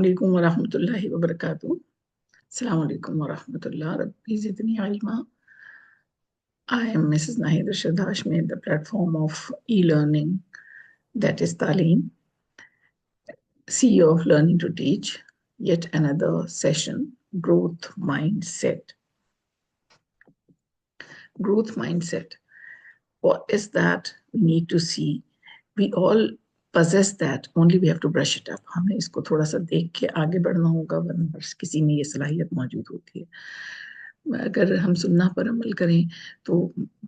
अस्सलामुअलैकुम वरहमतुल्लाहि वबरकातुहू। अस्सलामुअलैकुम वरहमतुल्लाह रब्बी ज़िदनी इल्मा। I am Mrs. Nahid Rashid Hashmi, the platform of e-learning, that is Taaleem, CEO of Learning to Teach, yet another session, growth mindset. Growth mindset. What is that? We need to see. We all possess that, only we have to brush it up. हमें इसको थोड़ा सा देख के आगे बढ़ना होगा, वरना किसी में ये सलाहियत मौजूद होती है। अगर हम सुन्ना पर अमल करें तो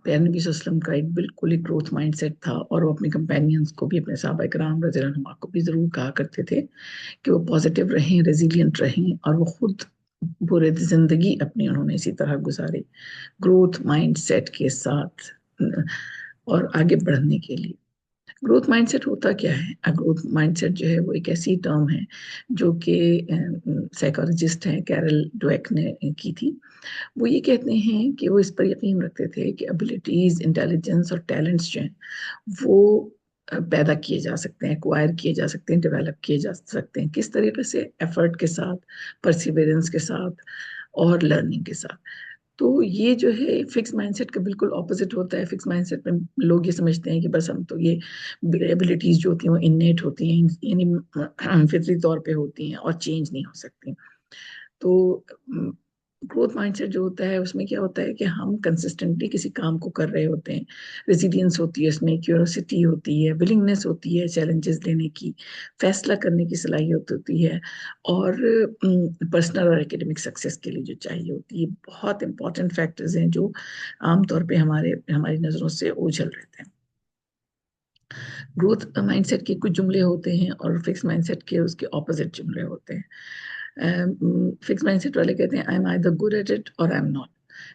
प्यारे नबी सल्लल्लाहु अलैहि वसल्लम का एक बिल्कुल एक ग्रोथ माइंडसेट था, और वो अपने कंपेनियंस को भी, अपने सहाबा किराम रज़ियल्लाहु अन्हुम को भी जरूर कहा करते थे कि वो पॉजिटिव रहें, रेजिलिएंट रहें, और वो खुद पूरे जिंदगी अपनी उन्होंने इसी तरह गुजारी, ग्रोथ माइंडसेट के साथ और आगे बढ़ने के लिए। ग्रोथ माइंडसेट होता क्या है? ग्रोथ माइंडसेट जो है वो एक ऐसी टर्म है जो कि साइकोलॉजिस्ट हैं कैरल ड्वेक ने की थी। वो ये कहते हैं कि वो इस पर यकीन रखते थे कि एबिलिटीज, इंटेलिजेंस और टैलेंट्स जो हैं वो पैदा किए जा सकते हैं, एक्वायर किए जा सकते हैं, डेवलप किए जा सकते हैं। किस तरीके से? एफर्ट के साथ, परसिवरेंस के साथ और लर्निंग के साथ। तो ये जो है फिक्स माइंडसेट का बिल्कुल ऑपोजिट होता है। फिक्स माइंडसेट में लोग ये समझते हैं कि बस हम तो ये एबिलिटीज जो होती हैं वो इननेट होती हैं, यानी फितरी तौर पे होती हैं और चेंज नहीं हो सकती। तो ग्रोथ माइंडसेट जो होता है उसमें क्या होता है कि हम कंसिस्टेंटली किसी काम को कर रहे होते हैं, रेजिलियंस होती है उसमें, क्यूरोसिटी होती है, विलिंगनेस होती है चैलेंजेस लेने की, फैसला करने की सलाहियत होती है, और पर्सनल और एकेडमिक सक्सेस के लिए जो चाहिए होती है। बहुत इंपॉर्टेंट फैक्टर्स हैं जो आमतौर पे हमारी नज़रों से ओझल रहते हैं। ग्रोथ माइंडसेट के कुछ जुमले होते हैं और फिक्स माइंडसेट के उसके ऑपोजिट जुमले होते हैं। फिक्स माइंडसेट वाले कहते हैं I am either good at it और आई एम नॉट,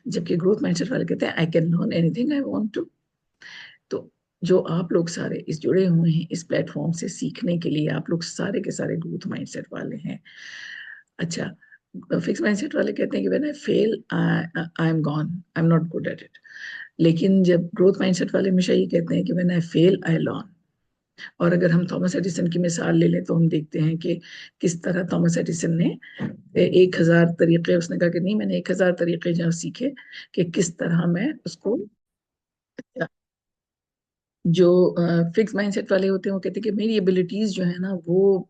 जबकि ग्रोथ माइंडसेट वाले कहते हैं I can learn anything I want to. तो जो आप लोग सारे इस जुड़े हुए हैं इस प्लेटफॉर्म से सीखने के लिए, आप लोग सारे के सारे ग्रोथ माइंडसेट वाले हैं। अच्छा, फिक्स माइंडसेट वाले कहते हैं कि when I fail I am gone, I am not good at it. लेकिन जब ग्रोथ माइंडसेट वाले हमेशा ये कहते हैं कि when I fail I learn. और अगर हम थॉमस एडिसन की मिसाल ले लें तो हम देखते हैं कि किस तरह थॉमस एडिसन ने 1000 तरीके, उसने कहा कि नहीं, मैंने 1000 तरीके जो सीखे कि किस तरह मैं उसको, जो फिक्स माइंडसेट वाले होते हैं वो कहते हैं कि मेरी एबिलिटीज जो है ना वो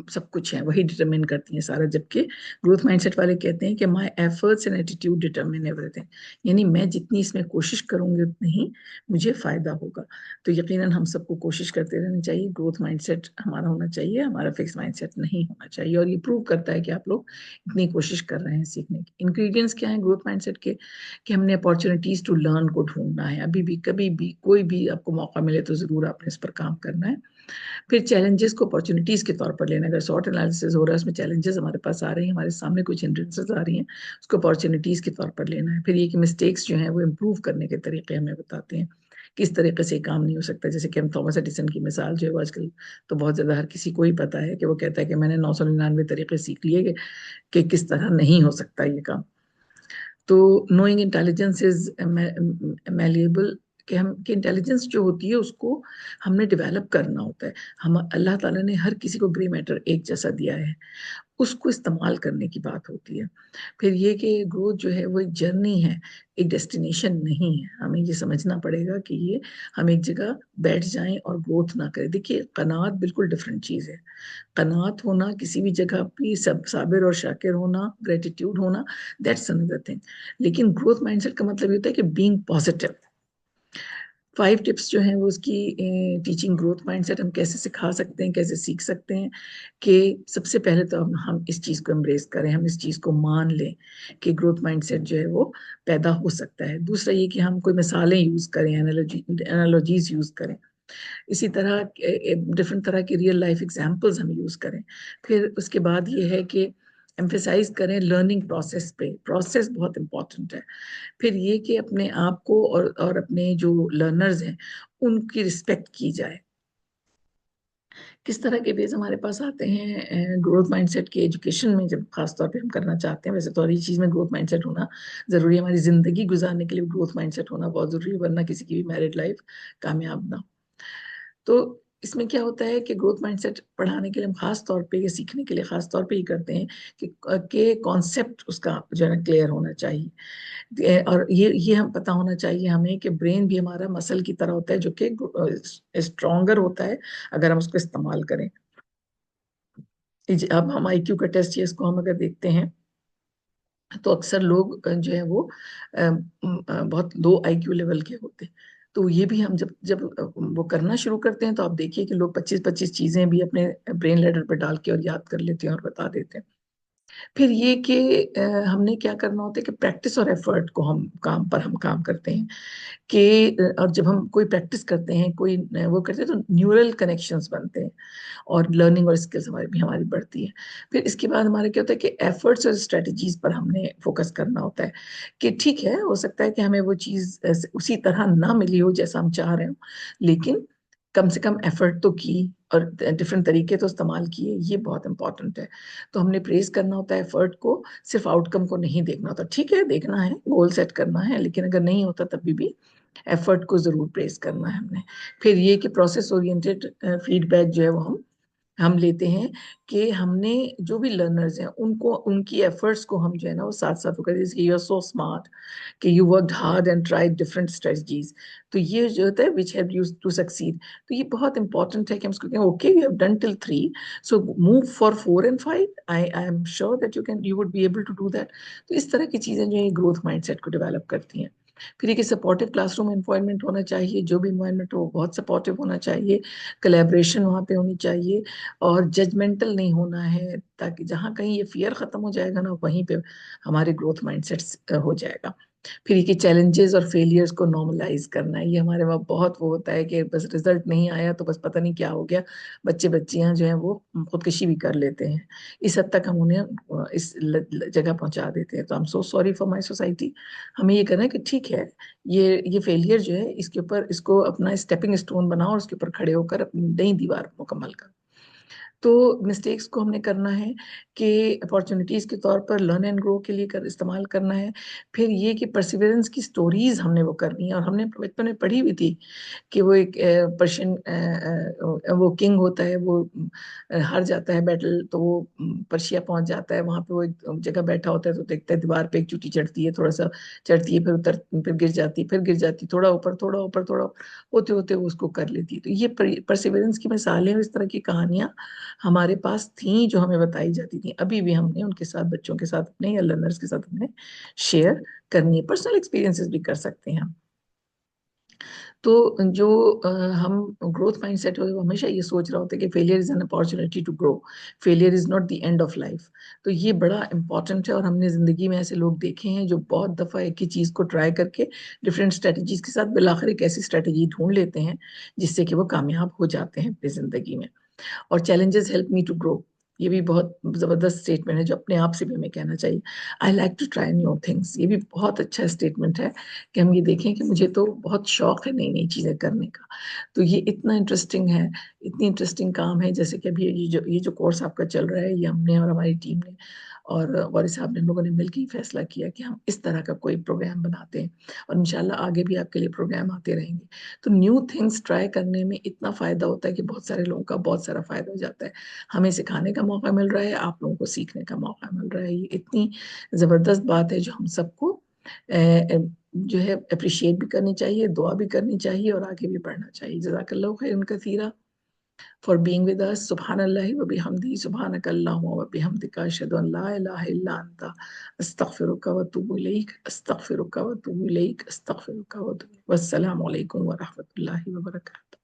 सब कुछ है, वही डिटरमिन करती हैं सारा, जबकि ग्रोथ माइंडसेट वाले कहते हैं कि my efforts and attitude determine everything, यानी मैं जितनी इसमें कोशिश करूंगी उतनी ही मुझे फायदा होगा। तो यकीनन हम सबको कोशिश करते रहना चाहिए, ग्रोथ माइंडसेट हमारा होना चाहिए, हमारा फिक्स माइंडसेट नहीं होना चाहिए। और ये प्रूव करता है कि आप लोग इतनी कोशिश कर रहे हैं सीखने की। इंग्रेडिएंट्स क्या है ग्रोथ माइंडसेट के? कि हमने अपॉर्चुनिटीज टू लर्न को ढूंढना है। अभी भी, कभी भी, कोई भी आपको मौका मिले तो जरूर आपने इस पर काम करना है। फिर चैलेंजेस को अपॉर्चुनिटीज के तौर पर लेना। अगर शॉर्ट एनालिसिस हो रहा है, उसमें चैलेंजेस हमारे पास आ रहे हैं, हमारे सामने कुछ हिंड्रेंसेस आ रही हैं, उसको अपॉर्चुनिटीज के तौर पर लेना है। फिर ये कि मिस्टेक्स जो हैं वो इम्प्रूव करने के तरीके हमें बताते हैं, किस तरीके से काम नहीं हो सकता। जैसे कि हम थॉमस एडिसन की मिसाल जो है आजकल तो बहुत ज्यादा हर किसी को ही पता है कि वो कहता है कि मैंने 999 तरीके सीख लिए कि किस तरह नहीं हो सकता ये काम। तो नोइंग इंटेलिजेंस इज मैलिएबल, कि हम कि इंटेलिजेंस जो होती है उसको हमने डेवलप करना होता है। हम, अल्लाह ताला ने हर किसी को ग्रे मैटर एक जैसा दिया है, उसको इस्तेमाल करने की बात होती है। फिर ये कि ग्रोथ जो है वो एक जर्नी है, एक डेस्टिनेशन नहीं है। हमें ये समझना पड़ेगा कि ये हम एक जगह बैठ जाएं और ग्रोथ ना करें। देखिए, कनात बिल्कुल डिफरेंट चीज़ है। कनात होना, किसी भी जगह पे सब साबिर और शाकिर होना, ग्रेटिट्यूड होना, दैट्स अनदर थिंग। लेकिन ग्रोथ माइंडसेट का मतलब ये होता है कि बीइंग पॉजिटिव। 5 टिप्स जो हैं वो उसकी टीचिंग ग्रोथ माइंडसेट हम कैसे सिखा सकते हैं, कैसे सीख सकते हैं। कि सबसे पहले तो हम इस चीज़ को एम्ब्रेस करें, हम इस चीज़ को मान लें कि ग्रोथ माइंडसेट जो है वो पैदा हो सकता है। दूसरा ये कि हम कोई मिसालें यूज़ करें, एनालॉजीज यूज़ करें, इसी तरह डिफरेंट तरह की रियल लाइफ एग्जांपल्स हम यूज़ करें। फिर उसके बाद ये है कि एम्फेसाइज करें लर्निंग प्रोसेस पे, प्रोसेस बहुत इंपॉर्टेंट है। फिर ये कि अपने आप को और अपने जो लर्नर्स हैं उनकी रिस्पेक्ट की जाए। किस तरह के बेस हमारे पास आते हैं ग्रोथ माइंडसेट के एजुकेशन में, जब खास तौर पे हम करना चाहते हैं। वैसे तो हर चीज़ में ग्रोथ माइंडसेट होना ज़रूरी है, हमारी ज़िंदगी गुजारने के लिए ग्रोथ माइंडसेट होना बहुत ज़रूरी है, वरना किसी की भी मैरिड लाइफ कामयाब ना हो। तो इसमें क्या होता है कि ग्रोथ माइंडसेट पढ़ाने के लिए हम खास तौर पे, ये सीखने के लिए खास तौर पे ही करते हैं कि कॉन्सेप्ट उसका जो है ना क्लियर होना चाहिए। और ये हम पता होना चाहिए हमें कि ब्रेन भी हमारा मसल की तरह होता है, जो कि स्ट्रोंगर होता है अगर हम उसको इस्तेमाल करें। अब हम आईक्यू का टेस्ट या इसको हम अगर देखते हैं तो अक्सर लोग जो है वो बहुत लो आईक्यू लेवल के होते हैं। तो ये भी हम जब जब वो करना शुरू करते हैं तो आप देखिए कि लोग 25-25 चीजें भी अपने ब्रेन लैडर पर डाल के और याद कर लेते हैं और बता देते हैं। फिर ये कि हमने क्या करना होता है कि प्रैक्टिस और एफर्ट को हम काम करते हैं कि और जब हम कोई प्रैक्टिस करते हैं, कोई वो करते हैं, तो न्यूरल कनेक्शंस बनते हैं और लर्निंग और स्किल्स हमारी बढ़ती है। फिर इसके बाद हमारा क्या होता है कि एफर्ट्स और स्ट्रेटजीज पर हमने फोकस करना होता है कि ठीक है, हो सकता है कि हमें वो चीज उसी तरह ना मिली हो जैसा हम चाह रहे हो, लेकिन कम से कम एफर्ट तो की और डिफरेंट तरीके तो इस्तेमाल किए, ये बहुत इंपॉर्टेंट है। तो हमने प्रेस करना होता है एफर्ट को, सिर्फ आउटकम को नहीं देखना होता। ठीक है, देखना है, गोल सेट करना है, लेकिन अगर नहीं होता तभी भी एफर्ट को जरूर प्रेस करना है हमने। फिर ये कि प्रोसेस ओरिएंटेड फीडबैक जो है वो हम लेते हैं कि हमने जो भी लर्नर्स हैं उनको उनकी एफर्ट्स को हम जो है ना वो साथ साथ कर, जैसे यू आर सो स्मार्ट, कि you worked hard and tried different strategies, तो ये जो होता है which help you to succeed. तो ये बहुत इंपॉर्टेंट है कि हम उसको कहें okay you have done till 3, so move for 4 and 5, I am sure that you would be able to do that. तो इस तरह की चीजें जो है ग्रोथ माइंडसेट को डेवलप करती हैं। फिर एक सपोर्टिव क्लासरूम एनवायरनमेंट होना चाहिए, जो भी एनवायरनमेंट हो बहुत सपोर्टिव होना चाहिए, कोलैबोरेशन वहाँ पे होनी चाहिए, और जजमेंटल नहीं होना है, ताकि जहाँ कहीं ये फियर खत्म हो जाएगा ना वहीं पे हमारे ग्रोथ माइंडसेट हो जाएगा। फिर ये चैलेंजेस और फेलियर्स को नॉर्मलाइज करना है, ये हमारे वहाँ बहुत वो होता है कि बस रिजल्ट नहीं आया तो बस पता नहीं क्या हो गया, बच्चे बच्चियां जो हैं वो खुदकुशी भी कर लेते हैं, इस हद तक हम उन्हें इस जगह पहुंचा देते हैं। तो I am so sorry for my society. हमें ये करना है कि ठीक है, ये फेलियर जो है इसके ऊपर, इसको अपना स्टेपिंग स्टोन बनाओ और उसके ऊपर खड़े होकर अपनी नई दीवार मुकम्मल करो। तो मिस्टेक्स को हमने करना है कि अपॉर्चुनिटीज के तौर पर लर्न एंड ग्रो के लिए इस्तेमाल करना है। फिर ये कि परसिवरेंस की स्टोरीज हमने वो करनी है, और हमने बचपन में पढ़ी हुई थी कि वो एक पर्शियन वो किंग होता है, वो हार जाता है बैटल, तो वो पर्शिया पहुंच जाता है, वहां पे वो एक जगह बैठा होता है, तो देखता है दीवार पे एक चींटी चढ़ती है, थोड़ा सा चढ़ती है, फिर उतर, फिर गिर जाती है, फिर गिर जाती है, थोड़ा ऊपर थोड़ा ऊपर थोड़ा होते होते वो उसको कर लेती है। तो ये परसिवरेंस की मिसालें और इस तरह की कहानियां हमारे पास थी जो हमें बताई जाती थी, अभी भी हमने उनके साथ, बच्चों के साथ अपने या लर्नर्स के साथ हमने शेयर करनी है। पर्सनल एक्सपीरियंसेस भी कर सकते हैं हम। तो जो हम ग्रोथ माइंडसेट है वो हमेशा ये सोच रहा होता है कि failure is an opportunity to grow, failure is not the end of life. तो ये बड़ा इंपॉर्टेंट है, और हमने जिंदगी में ऐसे लोग देखे हैं जो बहुत दफा एक ही चीज को ट्राई करके डिफरेंट स्ट्रेटजीज के साथ बिलाखिर एक ऐसी स्ट्रेटजी ढूंढ लेते हैं जिससे कि वो कामयाब हो जाते हैं अपनी जिंदगी में। और challenges help me to grow, ये भी बहुत जबरदस्त स्टेटमेंट है जो अपने आप से भी हमें कहना चाहिए। I like to try new things, ये भी बहुत अच्छा स्टेटमेंट है कि हम ये देखें कि मुझे तो बहुत शौक है नई नई चीजें करने का। तो ये इतना इंटरेस्टिंग है, इतनी इंटरेस्टिंग काम है, जैसे कि अभी ये जो कोर्स आपका चल रहा है, ये हमने और हमारी टीम ने और वारिस साहब ने, हम लोगों ने मिलकर ही फैसला किया कि हम इस तरह का कोई प्रोग्राम बनाते हैं, और इंशाल्लाह आगे भी आपके लिए प्रोग्राम आते रहेंगे। तो न्यू थिंग्स ट्राई करने में इतना फायदा होता है कि बहुत सारे लोगों का बहुत सारा फायदा हो जाता है। हमें सिखाने का मौका मिल रहा है, आप लोगों को सीखने का मौका मिल रहा है, ये इतनी जबरदस्त बात है जो हम सबको जो है अप्रिशिएट भी करनी चाहिए, दुआ भी करनी चाहिए, और आगे भी बढ़ना चाहिए। जज़ाकल्लाहु खैरन कसीरा फॉर बीइंग विद अस। सुब्हानल्लाहि व बिहम्दिही, सुब्हानकल्लाहुम्मा व बिहम्दिका, अशहदु अन ला इलाहा इल्ला अंता, अस्तगफिरुका व अतूबु इलैक, अस्तगफिरुका व अतूबु इलैक, अस्तगफिरुका व अतूबु इलैक। वस्सलामु अलैकुम व रहमतुल्लाहि व बरकातहू।